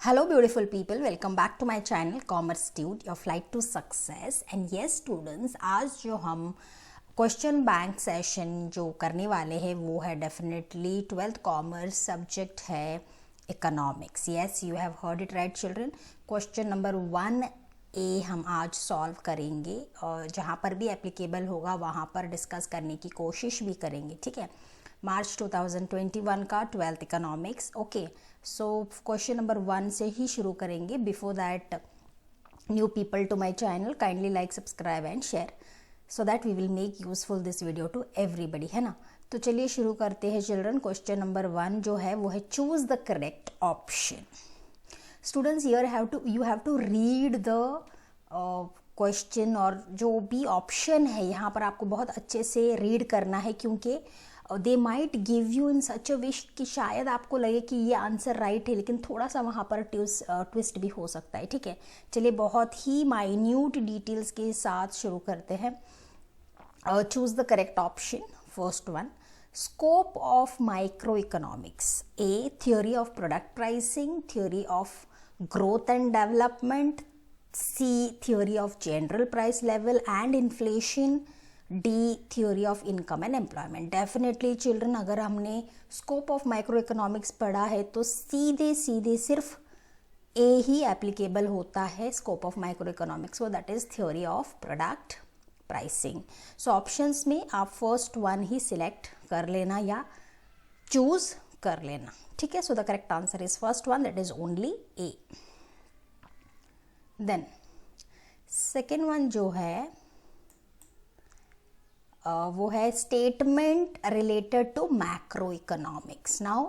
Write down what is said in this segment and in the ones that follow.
Hello beautiful people, welcome back to my channel Commerce Dude, your flight to success. And yes students, आज जो हम question bank session जो करने वाले हैं वो है डेफिनेटली 12th कॉमर्स, सब्जेक्ट है economics. Yes, you have heard it right children. Question number 1A हम आज सॉल्व करेंगे और जहाँ पर भी एप्लीकेबल होगा वहाँ पर डिस्कस करने की कोशिश भी करेंगे. ठीक है, मार्च 2021 का 12th economics. Okay, so question number 1 से ही शुरू करेंगे. Before that, new people to my channel, kindly like, subscribe and share so that we will make useful this video to everybody, है ना. तो चलिए शुरू करते हैं चिल्ड्रन. क्वेश्चन नंबर 1 जो है वो है choose the correct option. Students, you have to read the question और जो भी ऑप्शन है यहाँ पर आपको बहुत अच्छे से रीड करना है, क्योंकि they might give you in such a wish कि शायद आपको लगे कि ये आंसर राइट है, लेकिन थोड़ा सा वहाँ पर ट्विस्ट भी हो सकता है. ठीक है, चलिए बहुत ही माइन्यूट डिटेल्स के साथ शुरू करते हैं. Choose the correct option. First one, scope of micro economics. A, theory of product pricing, theory of growth and development. C, theory of general price level and inflation. D, theory of income and employment. Definitely children, अगर हमने scope of micro economics पढ़ा है तो सीधे सीधे सिर्फ ए ही applicable होता है स्कोप ऑफ माइक्रो इकोनॉमिक्स, वो that is theory of product pricing. So options में आप फर्स्ट वन ही सिलेक्ट कर लेना या चूज कर लेना. ठीक है, so the correct answer is first one, that is only A. Then second one जो है वो है statement related to macro economics. Now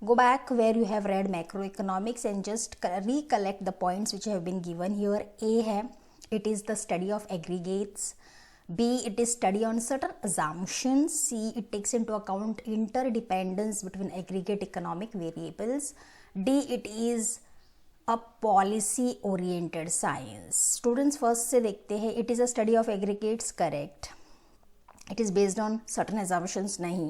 go back where you have read macroeconomics and just recollect the points which have been given here. A है, it is the study of aggregates. B, it is study on certain assumptions. C, it takes into account interdependence between aggregate economic variables. D, it is a policy oriented science. Students first से देखते हैं, it is a study of aggregates, correct. It is based on certain assumptions, nahi.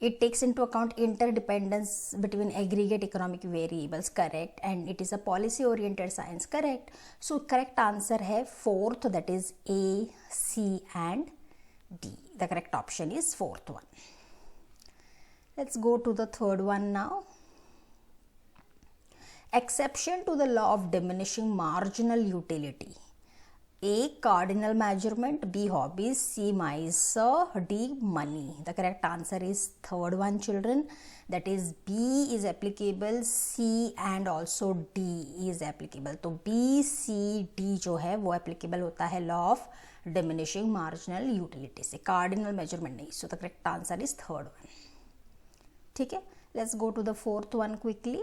It takes into account interdependence between aggregate economic variables, correct. And it is a policy oriented science, correct. So correct answer hai fourth, that is A, C and D. The correct option is fourth one. Let's go to the third one now. Exception to the law of diminishing marginal utility. A, cardinal measurement. B, hobbies. C, miser. D, money. The correct answer is third one children, that is B is applicable. C and also D is applicable. तो B, C, D जो है वो applicable होता है law of diminishing marginal utility से, cardinal measurement नहीं. So the correct answer is third one. ठीक है, let's go to the fourth one quickly.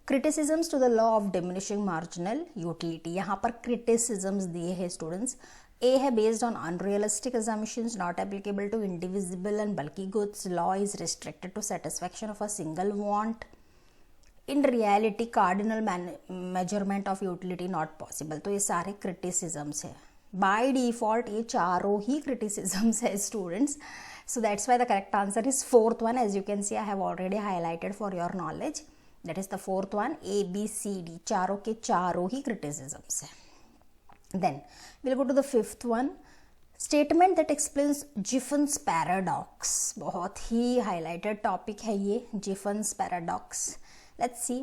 Criticisms to the law of diminishing marginal utility. यहाँ पर क्रिटिसिजम्स दिए हैं स्टूडेंट्स. ए है based on unrealistic assumptions, not applicable to indivisible and bulky goods. Law is restricted to satisfaction of a single want. In reality cardinal measurement of utility not possible. तो ये सारे criticisms है. By default ये चारों ही criticisms है students. So that's why the correct answer is fourth one. As you can see, I have already highlighted for your knowledge. That is the fourth one. A, B, C, D चारों के चारों ही criticisms है. Then we'll go to the fifth one. Statement that explains Giffin's paradox. बहुत ही highlighted topic है ये Giffin's paradox. Let's see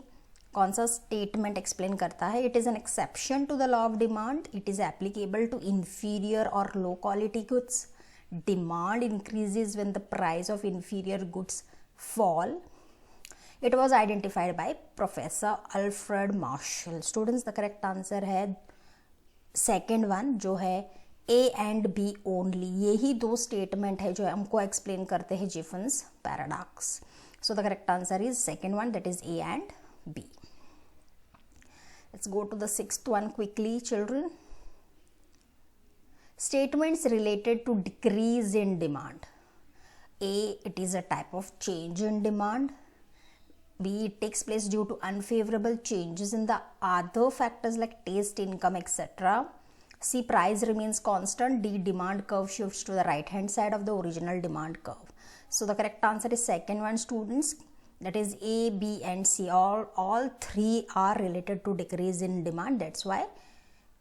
कौन सा statement explain करता है. It is an exception to the law of demand. It is applicable to inferior or low quality goods. Demand increases when the price of inferior goods fall. It was identified by Professor Alfred Marshall. Students, the correct answer है second one जो है A and B only. ये ही दो statement है जो हमको explain करते हैं Giffin's paradox. So the correct answer is second one, that is A and B. Let's go to the sixth one quickly children. Statements related to decrease in demand. A, it is a type of change in demand. B, it takes place due to unfavorable changes in the other factors like taste, income, etc. C, price remains constant. D, demand curve shifts to the right hand side of the original demand curve. So the correct answer is second one students. that is A, B and C, all three are related to decrease in demand. That's why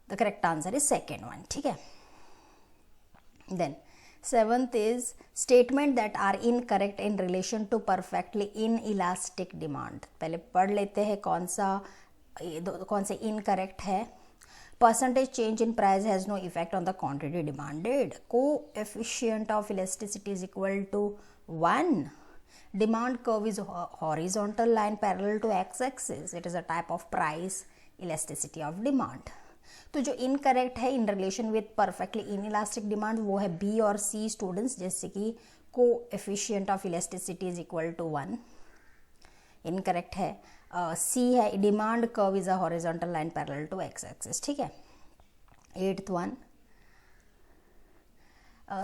the correct answer is second one. ठीक है. Then seventh is statement that are incorrect in relation to perfectly inelastic demand. पहले पढ़ लेते हैं कौन से incorrect है. Percentage change in price has no effect on the quantity demanded. Coefficient of elasticity is equal to 1. Demand curve is horizontal line parallel to x-axis. It is a type of price elasticity of demand. तो जो incorrect है in relation with perfectly inelastic demand वो है B और C students, जैसे कि coefficient of elasticity is equal to 1, incorrect है. C है demand curve is a horizontal line parallel to X axis. ठीक है. 8th one,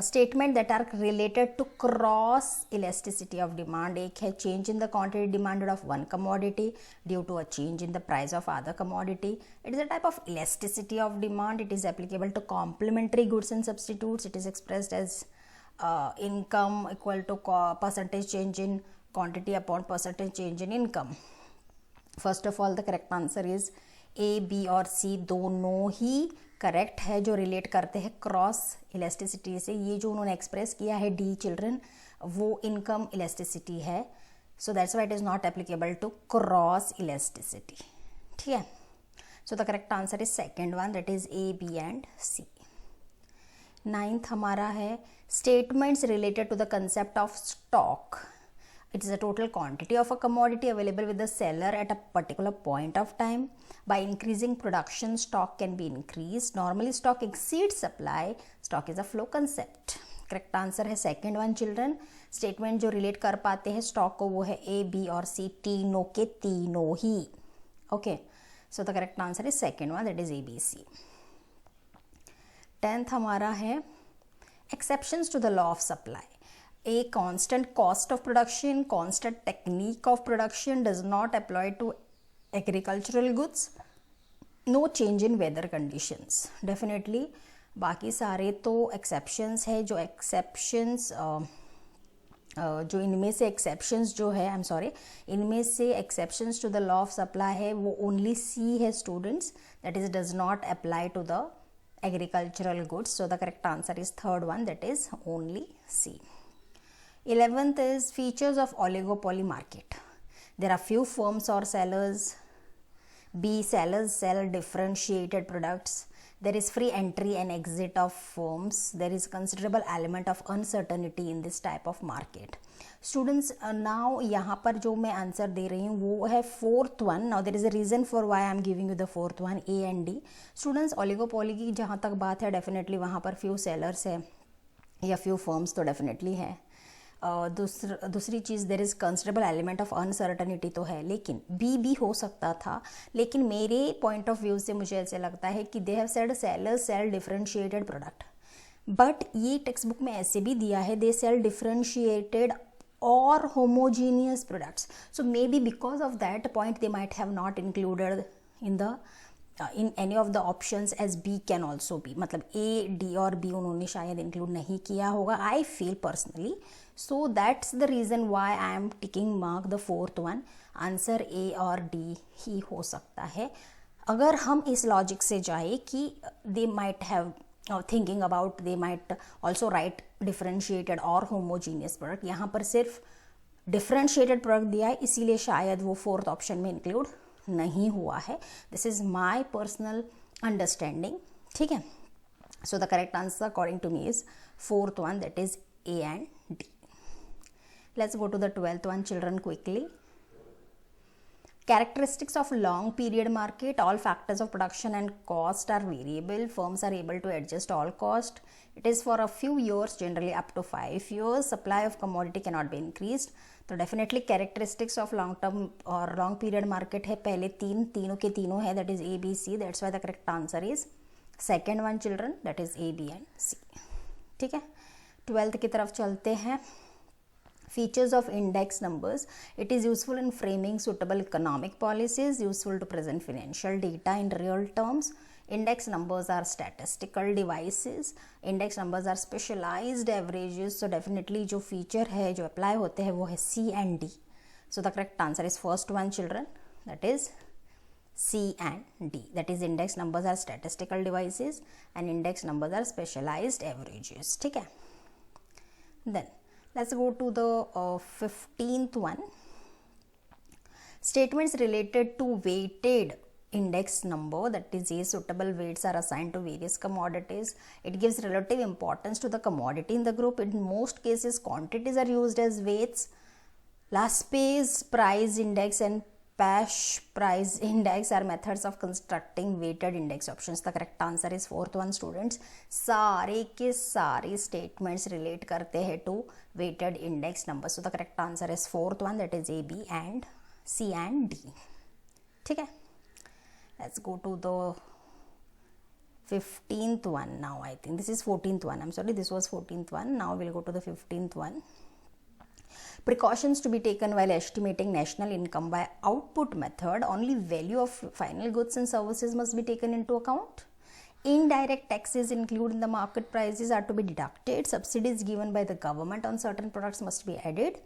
statement that are related to cross elasticity of demand. एक है change in the quantity demanded of one commodity due to a change in the price of other commodity. It is a type of elasticity of demand. It is applicable to complementary goods and substitutes. It is expressed as income equal to percentage change in quantity upon percentage change in income. First of all the correct answer is A, B और C दोनों ही correct है जो relate करते हैं cross elasticity से. ये जो उन्होंने एक्सप्रेस किया है डी चिल्ड्रन, वो इनकम इलास्टिसिटी है. So that's why it is not applicable to cross elasticity. ठीक है. So the correct answer is second one, that is A, B and C. 9th हमारा है statements related to the concept of stock. It is a total quantity of a commodity available with the seller at a particular point of time. By increasing production, stock can be increased. Normally, stock exceeds supply. Stock is a flow concept. Correct answer है second one children. Statement जो relate कर पाते हैं stock को वो है A, B और C, तीनों के तीनों ही. Okay. So the correct answer is second one, that is A, B, C. 10th हमारा है exceptions to the law of supply. A constant cost of production, constant technique of production does not apply to agricultural goods. No change in weather conditions. Definitely बाकी सारे तो exceptions है. जो exceptions जो इनमें से exceptions जो है इनमें से exceptions to the law of supply है वो only C है students, that is does not apply to the agricultural goods. So the correct answer is third one, that is only C. 11th is features of oligopoly market. There are few firms or sellers. B, sellers sell differentiated products. There is free entry and exit of firms. There is considerable element of uncertainty in this type of market. Students, now यहाँ पर जो मैं answer दे रही हूँ वो है 4th one. Now there is a reason for why I am giving you the 4th one, A and D. Students, oligopoly की जहाँ तक बात है definitely वहाँ पर few sellers है या few firms तो definitely है. दूसरी चीज़ there is considerable element of uncertainty तो है, लेकिन बी भी हो सकता था. लेकिन मेरे पॉइंट ऑफ व्यू से मुझे ऐसे लगता है कि they have said sellers sell differentiated product, but ये टेक्स्ट बुक में ऐसे भी दिया है दे सेल डिफरेंशिएटेड और homogeneous products. So maybe because of that point they might have not included in any of the options as B can also be. मतलब A, D और B उन्होंने शायद इंक्लूड नहीं किया होगा, I feel personally. So that's the reason why I am ticking mark the 4th one. Answer A और D ही हो सकता है. अगर हम इस लॉजिक से जाए कि they might have thinking about they might also write differentiated और homogeneous product, यहाँ पर सिर्फ differentiated product दिया है इसीलिए शायद वो 4th ऑप्शन में इंक्लूड नहीं हुआ है. This is my personal understanding. ठीक है. So the correct answer according to me is 4th one, that is A and D. Let's go to the 12th one children quickly. Characteristics of long period market. All factors of production and cost are variable. Firms are able to adjust all cost. It is for a few years, generally up to 5 years. Supply of commodity cannot be increased. तो definitely characteristics of long term और long period market है पहले तीनों के तीनों है, that is A, B, C. That's why the correct answer is second one children, that is A, B and C. ठीक है. 12th की तरफ चलते हैं. Features of index numbers. It is useful in framing suitable economic policies, useful to present financial data in real terms. Index numbers are statistical devices. Index numbers are specialized averages. So definitely जो feature है जो apply होते हैं वो है C and D. So the correct answer is first one, children, that is C and D. That is index numbers are statistical devices and index numbers are specialized averages. ठीक है. Then let's go to the 15th one. Statements related to weighted index number, that is A, suitable weights are assigned to various commodities. It gives relative importance to the commodity in the group. In most cases, quantities are used as weights. Laspey's price index and Pash price index are methods of constructing weighted index options. The correct answer is fourth one, students. सारे के सारे statements relate करते हैं to weighted index number. So the correct answer is fourth one, that is A, B and C and D. ठीक है. Let's go to the 15th one now. I think this is 14th one. I'm sorry, this was 14th one. Now we'll go to the 15th one. Precautions to be taken while estimating national income by output method. Only value of final goods and services must be taken into account. Indirect taxes included in the market prices are to be deducted. Subsidies given by the government on certain products must be added.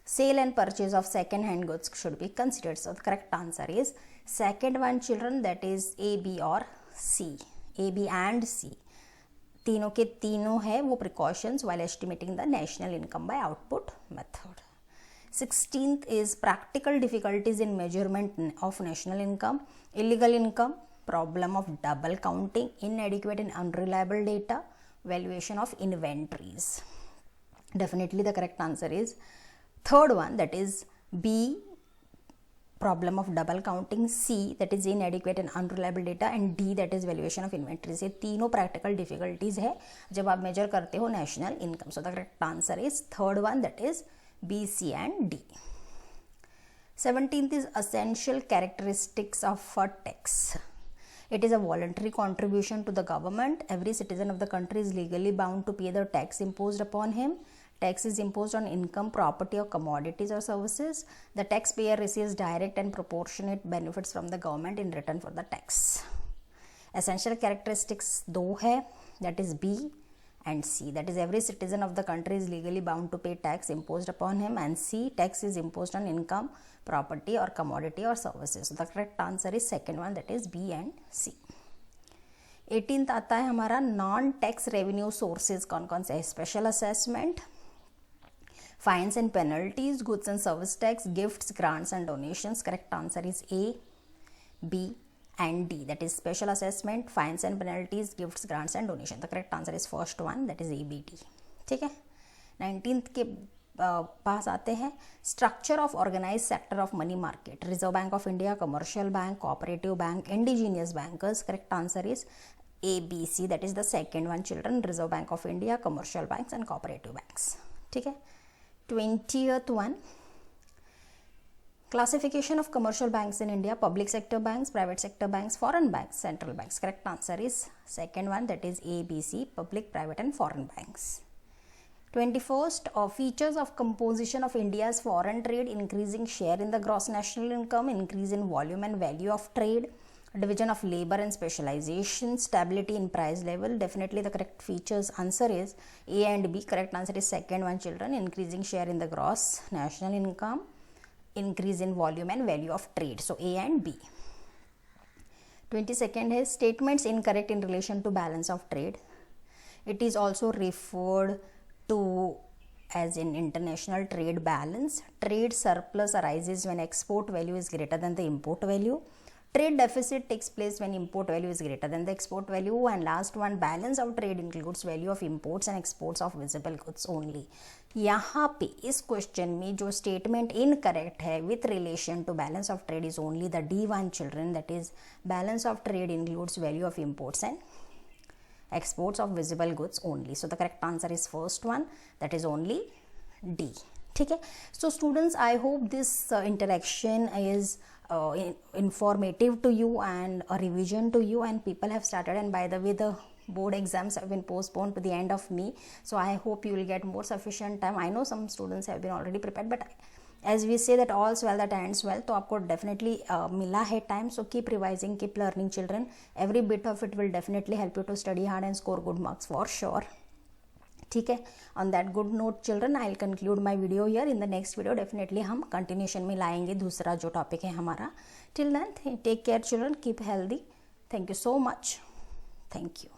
Sale and purchase of second hand goods should be considered. So the correct answer is second one, children, that is A, B or C. A, B and C. तीनों के तीनों है वो precautions while estimating the national income by output method. 16th is practical difficulties in measurement of national income, illegal income, problem of double counting, inadequate and unreliable data, valuation of inventories. Definitely the correct answer is third one, that is B, problem of double counting, C, that is inadequate and unreliable data, and D, that is valuation of inventories. ये तीनों practical difficulties है जब आप measure करते हो national income. So the correct answer is third one, that is B, C and D. 17th is essential characteristics of a tax. It is a voluntary contribution to the government. Every citizen of the country is legally bound to pay the tax imposed upon him. Tax is imposed on income, property or commodities or services. The taxpayer receives direct and proportionate benefits from the government in return for the tax. Essential characteristics दो है, that is B and C. That is every citizen of the country is legally bound to pay tax imposed upon him, and C, tax is imposed on income, property or commodity or services. So the correct answer is second one, that is B and C. 18th आता है हमारा non tax revenue sources कौन कौन से है. Special assessment, fines and penalties, goods and service tax, gifts, grants and donations. Correct answer is A, B and D. That is special assessment, fines and penalties, gifts, grants and donations. The correct answer is first one, that is A, B, D. ठीक है. 19th के पास आते हैं structure of organise sector of money market. Reserve bank of India, commercial bank, cooperative bank, indigenous bankers. Correct answer is A, B, C. That is the second one, children. Reserve Bank of India, commercial banks and cooperative banks. ठीक है. 20th one, classification of commercial banks in India: public sector banks, private sector banks, foreign banks, central banks. Correct answer is second one, that is A, B, C, public, private and foreign banks. 21st, features of composition of India's foreign trade: increasing share in the gross national income, increase in volume and value of trade, division of labor and specialization, stability in price level. Definitely the correct features answer is A and B. Correct answer is second one, children. Increasing share in the gross national income, increase in volume and value of trade. So A and B. 22nd is statements incorrect in relation to balance of trade. It is also referred to as in international trade balance. Trade surplus arises when export value is greater than the import value. Trade deficit takes place when import value is greater than the export value. And last one, balance of trade includes value of imports and exports of visible goods only. यहाँ पे इस question में जो statement incorrect है with relation to balance of trade is only the D1, children. That is balance of trade includes value of imports and exports of visible goods only. So the correct answer is first one, that is only D. ठीक है. So students, I hope this interaction is informative to you and a revision to you, and people have started, and by the way the board exams have been postponed to the end of May, so I hope you will get more sufficient time. I know some students have been already prepared, but as we say that all's well that ends well, तो आपको definitely मिला है time, so keep revising, keep learning, children. Every bit of it will definitely help you to study hard and score good marks for sure. ठीक है। On that good note children, I will conclude my video here. In the next video definitely हम continuation में लाएंगे दूसरा जो topic है हमारा। Till then take care children, keep healthy. Thank you so much, thank you.